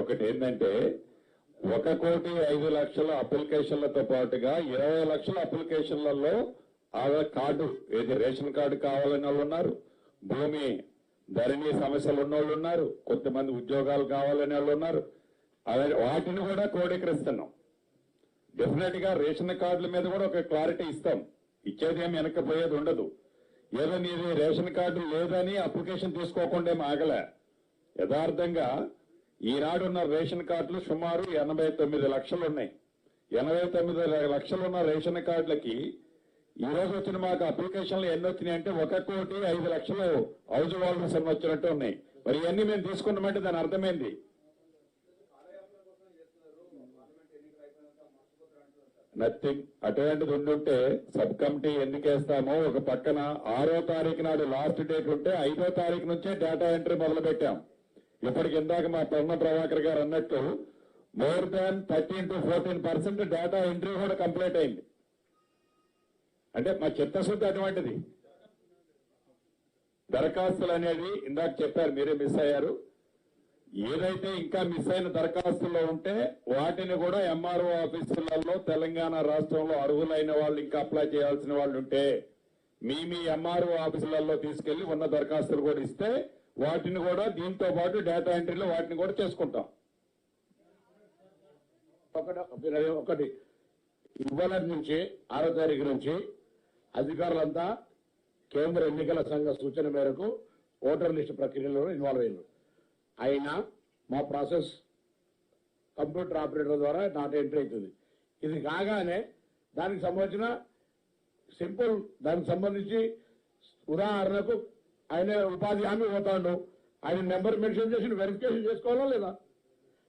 ఒకటి ఏంటంటే 1,05,00,000 అప్లికేషన్లతో పాటుగా 20 లక్షల అప్లికేషన్లలో ఆధార్ కార్డు ఏది రేషన్ కార్డు కావాలని వాళ్ళు ఉన్నారు, భూమి ధరణి సమస్యలు ఉన్నోళ్ళు ఉన్నారు, కొంతమంది ఉద్యోగాలు కావాలని వాళ్ళు ఉన్నారు. వాటిని కూడా క్రోడీకరిస్తున్నాం. డెఫినెట్ గా రేషన్ కార్డుల మీద కూడా ఒక క్లారిటీ ఇస్తాం. ఇచ్చేది ఏమి వెనకపోయేది ఉండదు. ఏదో నీది రేషన్ కార్డు లేదని అప్లికేషన్ తీసుకోకుండా ఆగలే. యథార్థంగా ఈనాడున్న రేషన్ కార్డులు సుమారు 89 లక్షలు ఉన్నాయి. 89 లక్షలు ఉన్న రేషన్ కార్డులకి ఈ రోజు వచ్చిన మాకు అప్లికేషన్లు ఎన్ని వచ్చినాయి అంటే 1,05,00,000 హౌస్ హోల్డర్స్ అని వచ్చినట్టు ఉన్నాయి. మరి ఇవన్నీ మేము తీసుకున్నామంటే దాని అర్థమైంది. నథింగ్. అటువంటిది ఉండుంటే సబ్ కమిటీ ఎన్నికేస్తామో ఒక పక్కన 6వ తారీఖు నాడు లాస్ట్ డేట్ ఉంటే 5వ తారీఖు నుంచే డేటా ఎంట్రీ మొదలు పెట్టాం. ఇప్పటికి ఇందాక మా పద్మ ప్రభాకర్ గారు అన్నట్టు more than 13 to 14% data entry కూడా కంప్లీట్ అయింది. అంటే మా చిత్తశుద్ధి అటువంటిది. దరఖాస్తులు అనేది ఇందాక చెప్పారు, మీరే మిస్ అయ్యారు. ఏదైతే ఇంకా మిస్ అయిన దరఖాస్తుల్లో ఉంటే వాటిని కూడా ఎంఆర్ఓ ఆఫీసులలో తెలంగాణ రాష్ట్రంలో అర్హులైన వాళ్ళు ఇంకా అప్లై చేయాల్సిన వాళ్ళు ఉంటే మీ ఎంఆర్ఓ ఆఫీసులలో తీసుకెళ్లి ఉన్న దరఖాస్తులు కూడా ఇస్తే వాటిని కూడా దీంతో పాటు డేటా ఎంట్రీలో వాటిని కూడా చేసుకుంటాం. ఒకటి ఇవాళ నుంచి 6వ తారీఖు నుంచి అధికారులంతా కేంద్ర ఎన్నికల సంఘ సూచన మేరకు ఓటర్ లిస్టు ప్రక్రియలో ఇన్వాల్వ్ అయ్యారు. అయినా మా ప్రాసెస్ కంప్యూటర్ ఆపరేటర్ ద్వారా నాట్ ఎంట్రీ అవుతుంది. ఇది కాగానే దానికి సంబంధించిన సింపుల్ దానికి సంబంధించి ఉదాహరణకు ఆయన ఉపాధి హామీ పోతాడు, ఆయన నెంబర్ మెన్షన్ చేసి వెరిఫికేషన్ చేసుకోవాలా లేదా?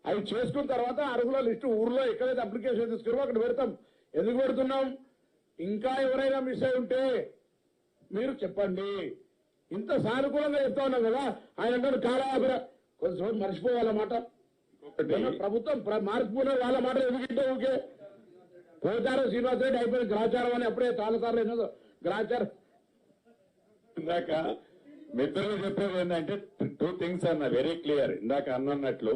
అవి చేసుకున్న తర్వాత అర్హుల లిస్టు ఊర్లో ఎక్కడైతే అప్లికేషన్ తీసుకున్నామో అక్కడ పెడతాం. ఎందుకు పెడుతున్నాం? ఇంకా ఎవరైనా మిస్ అయి ఉంటే మీరు చెప్పండి. ఇంత సానుకూలంగా చెప్తా ఉన్నాం కదా. ఆయన అంటారు కాలాభిర కొంచెం మర్చిపోవాలన్నమాట. ప్రభుత్వం మార్పుకున్న వాళ్ళ మాట ఎందుకంటే ఊకే పోచారం శ్రీనివాస రెడ్డి అయిపోయిన గ్రాచారం అని అప్పుడే చాలాసార్లు ఎన్నదో గ్రాచారం. ఇందాక మిత్రులు చెప్పేది ఏంటంటే 2 things అన్న వెరీ క్లియర్. ఇందాక అన్నట్లు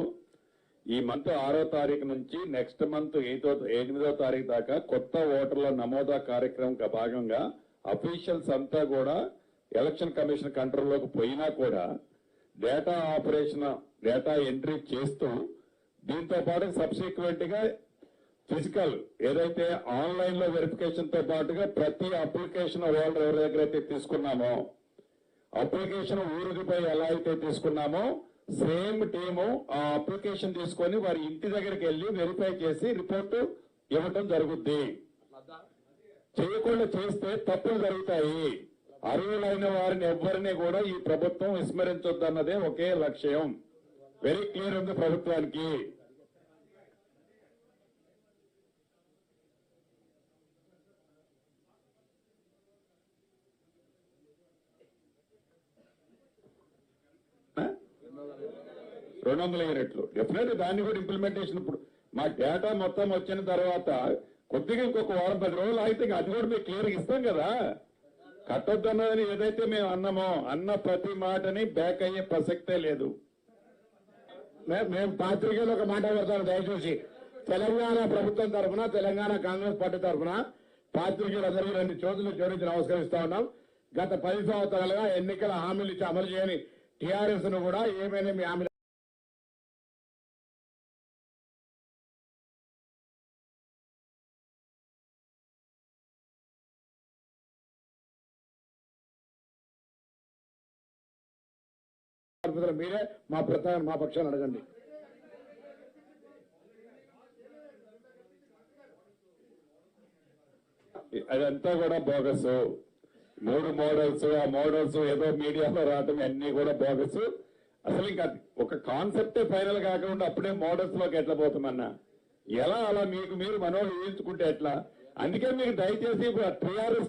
ఈ మంత్ 6వ తారీఖు నుంచి నెక్స్ట్ మంత్ 8వ తారీఖు దాకా కొత్త ఓటర్ల నమోదా కార్యక్రమం భాగంగా అఫీషియల్స్ అంతా కూడా ఎలక్షన్ కమిషన్ కంట్రోల్లోకి పోయినా కూడా డేటా ఆపరేషన్ డేటా ఎంట్రీ చేస్తూ దీంతో పాటు సబ్సిక్వెంట్ గా ఫిజికల్ ఏదైతే ఆన్లైన్ లో వెరిఫికేషన్ తో పాటుగా ప్రతి అప్లికేషన్ హోల్డర్ ఎవరి దగ్గర అయితే తీసుకున్నామో అప్లికేషన్ ఊరిపై ఎలా అయితే తీసుకున్నామో సేమ్ టీము ఆ అప్లికేషన్ తీసుకొని వారి ఇంటి దగ్గరికి వెళ్లి వెరిఫై చేసి రిపోర్టు ఇవ్వటం జరుగుద్ది. చేయకుండా చేస్తే తప్పులు జరుగుతాయి. అర్హులైన వారిని ఎవ్వరిని కూడా ఈ ప్రభుత్వం విస్మరించొద్దన్నదే ఒకే లక్ష్యం. వెరీ క్లియర్ ఉంది ప్రభుత్వానికి. $200 డెఫినెట్ దాన్ని కూడా ఇంప్లిమెంటేషన్. ఇప్పుడు మా డేటా మొత్తం వచ్చిన తర్వాత కొద్దిగా ఇంకొక 10 రోజులు అయితే అది కూడా మేము క్లియర్గా ఇస్తాం కదా. కట్టొద్దన్నదని ఏదైతే మేము అన్నామో అన్న ప్రతి మాటని బ్యాక్ అయ్యే ప్రసక్తే లేదు. మేము పాత్రికేయులు ఒక మాట పెడతాను దయచేసి. తెలంగాణ ప్రభుత్వం తరఫున తెలంగాణ కాంగ్రెస్ పార్టీ తరఫున పాత్రికేయులందరికీ 2 చేతులు జోడించి నమస్కరిస్తా ఉన్నాం. గత 10 సంవత్సరాలుగా ఎన్నికల హామీలు ఇచ్చి అమలు చేయని టీఆర్ఎస్ ను కూడా ఏమైనా మీ హామీలు మీరే మా పక్షాన్ని అడగండి. అదంతా కూడా బోగస్. 3 మోడల్స్ ఆ మోడల్స్ ఏదో మీడియాలో రావటం అన్ని కూడా బోగస్. అసలు ఇంకా ఒక కాన్సెప్టే ఫైనల్ కాకుండా అప్పుడే మోడల్స్ లోకి ఎట్లా పోతామన్నా ఎలా అలా మీకు మీరు మనోళ్ళు ఊహించుకుంటే ఎట్లా? అందుకే మీకు దయచేసి టీఆర్ఎస్